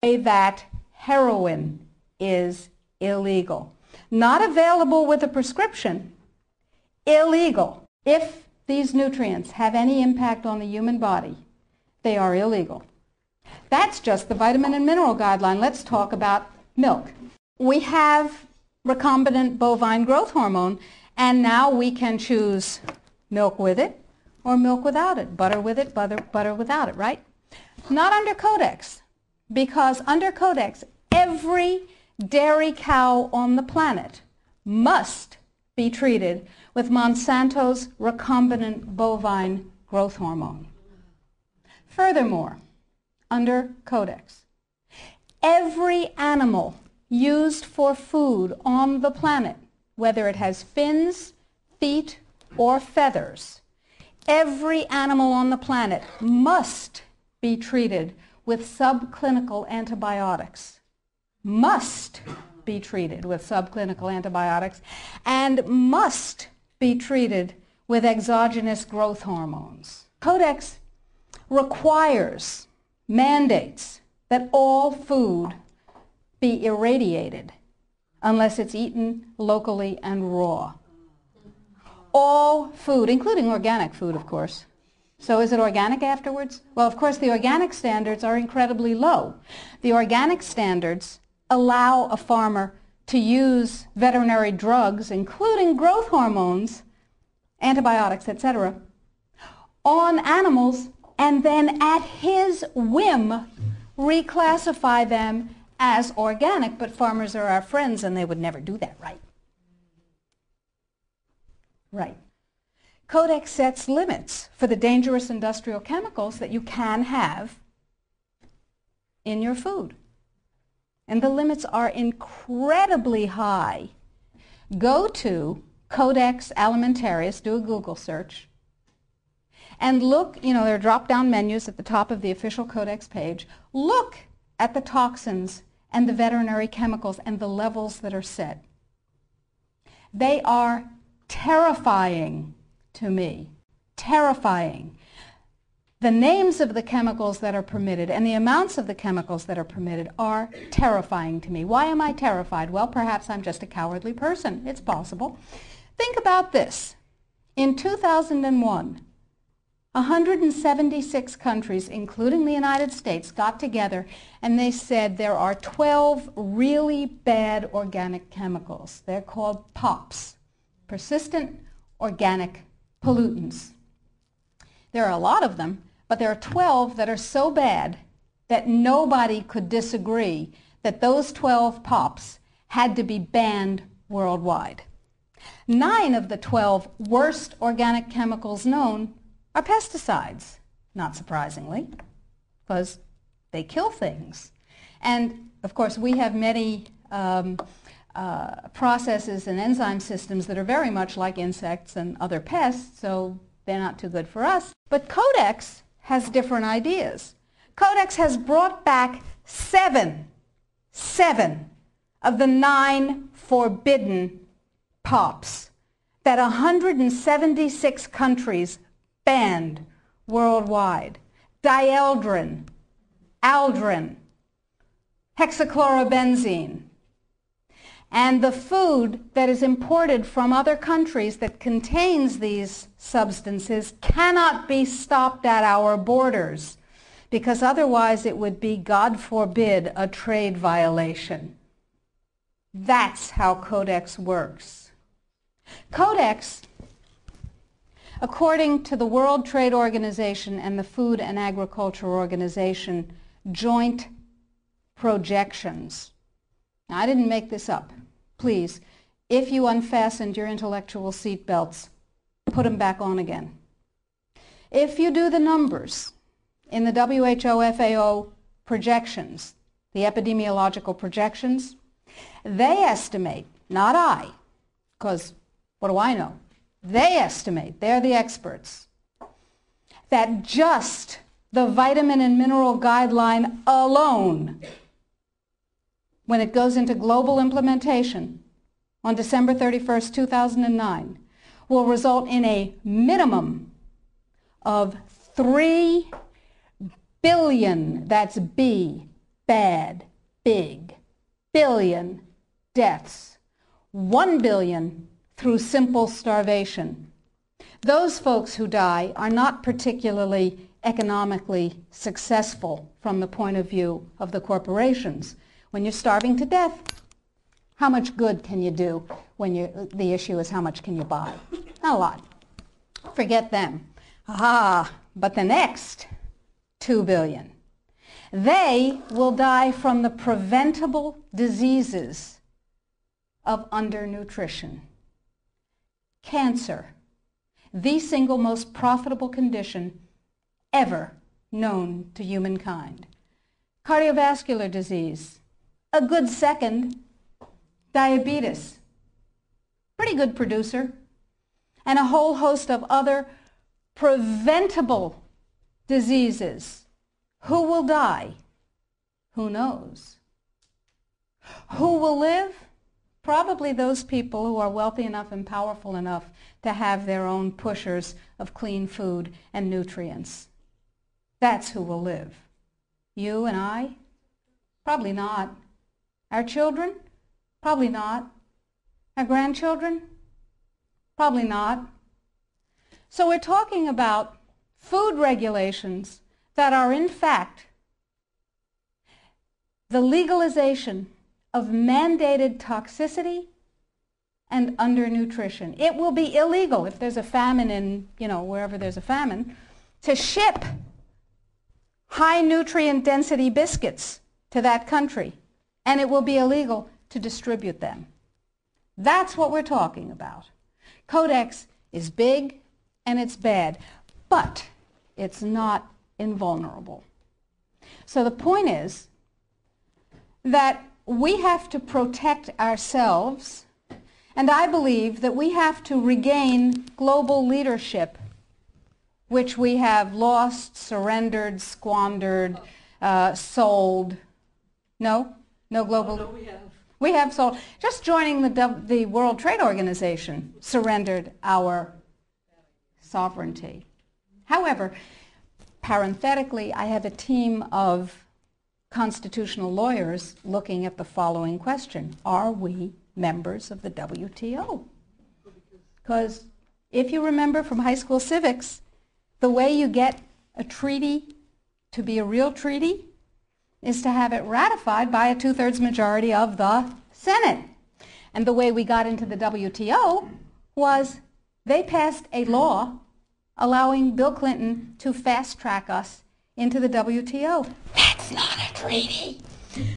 that heroin is illegal. Not available with a prescription, illegal. If these nutrients have any impact on the human body, they are illegal. That's just the vitamin and mineral guideline. Let's talk about milk. We have recombinant bovine growth hormone, and now we can choose milk with it or milk without it, butter with it, butter without it, right? Not under Codex, because under Codex, every dairy cow on the planet must be treated with Monsanto's recombinant bovine growth hormone. Furthermore, under Codex, every animal used for food on the planet, whether it has fins, feet, or feathers, every animal on the planet must be treated with subclinical antibiotics. Must be treated with subclinical antibiotics and must be treated with exogenous growth hormones. Codex requires, mandates that all food be irradiated unless it's eaten locally and raw. All food, including organic food, of course. So is it organic afterwards? Well, of course, the organic standards are incredibly low. The organic standards allow a farmer to use veterinary drugs, including growth hormones, antibiotics, etc., on animals, and then at his whim reclassify them as organic. But farmers are our friends, and they would never do that, right? Right. Codex sets limits for the dangerous industrial chemicals that you can have in your food. And the limits are incredibly high. Go to Codex alimentarius, do a Google search, and look, there are drop-down menus at the top of the official Codex page. Look at the toxins and the veterinary chemicals and the levels that are set. They are terrifying to me. Terrifying. The names of the chemicals that are permitted and the amounts of the chemicals that are permitted are terrifying to me. Why am I terrified? Well, perhaps I'm just a cowardly person. It's possible. Think about this. In 2001, 176 countries, including the United States, got together and they said there are 12 really bad organic chemicals. They're called POPs, persistent organic pollutants. There are a lot of them, but there are 12 that are so bad that nobody could disagree that those 12 POPs had to be banned worldwide. 9 of the 12 worst organic chemicals known are pesticides, not surprisingly, because they kill things. And, of course, we have many processes and enzyme systems that are very much like insects and other pests, so they're not too good for us. But Codex has different ideas. Codex has brought back seven of the 9 forbidden POPs that 176 countries banned worldwide. Dieldrin, aldrin, hexachlorobenzene. And the food that is imported from other countries that contains these substances cannot be stopped at our borders, because otherwise it would be, God forbid, a trade violation. That's how Codex works. Codex, according to the World Trade Organization and the Food and Agriculture Organization joint projections. Now, I didn't make this up. Please, if you unfastened your intellectual seatbelts, put them back on again. If you do the numbers in the WHO-FAO projections, the epidemiological projections, they estimate, not I, because what do I know? They estimate, they're the experts, that just the vitamin and mineral guideline alone, when it goes into global implementation on December 31st, 2009, will result in a minimum of 3 billion, that's B, bad, big, billion deaths. 1 billion through simple starvation. Those folks who die are not particularly economically successful from the point of view of the corporations. When you're starving to death, how much good can you do when the issue is how much can you buy? Not a lot. Forget them. But the next 2 billion, they will die from the preventable diseases of undernutrition. Cancer, the single most profitable condition ever known to humankind. Cardiovascular disease, a good second. Diabetes, pretty good producer. And a whole host of other preventable diseases. Who will die? Who knows? Who will live? Probably those people who are wealthy enough and powerful enough to have their own pushers of clean food and nutrients. That's who will live. You and I? Probably not. Our children? Probably not. Our grandchildren? Probably not. So we're talking about food regulations that are in fact the legalization of mandated toxicity and undernutrition. It will be illegal if there's a famine in, wherever there's a famine, to ship high nutrient density biscuits to that country, and it will be illegal to distribute them. That's what we're talking about. Codex is big and it's bad, but it's not invulnerable. So the point is that we have to protect ourselves, and I believe that we have to regain global leadership, which we have lost, surrendered, squandered, sold. No global. No, we have. We have sold. Just joining the World Trade Organization surrendered our sovereignty. However, parenthetically, I have a team of constitutional lawyers looking at the following question. Are we members of the WTO? Because if you remember from high school civics, the way you get a treaty to be a real treaty is to have it ratified by a 2/3 majority of the Senate. And the way we got into the WTO was they passed a law allowing Bill Clinton to fast-track us into the WTO. That's not a treaty.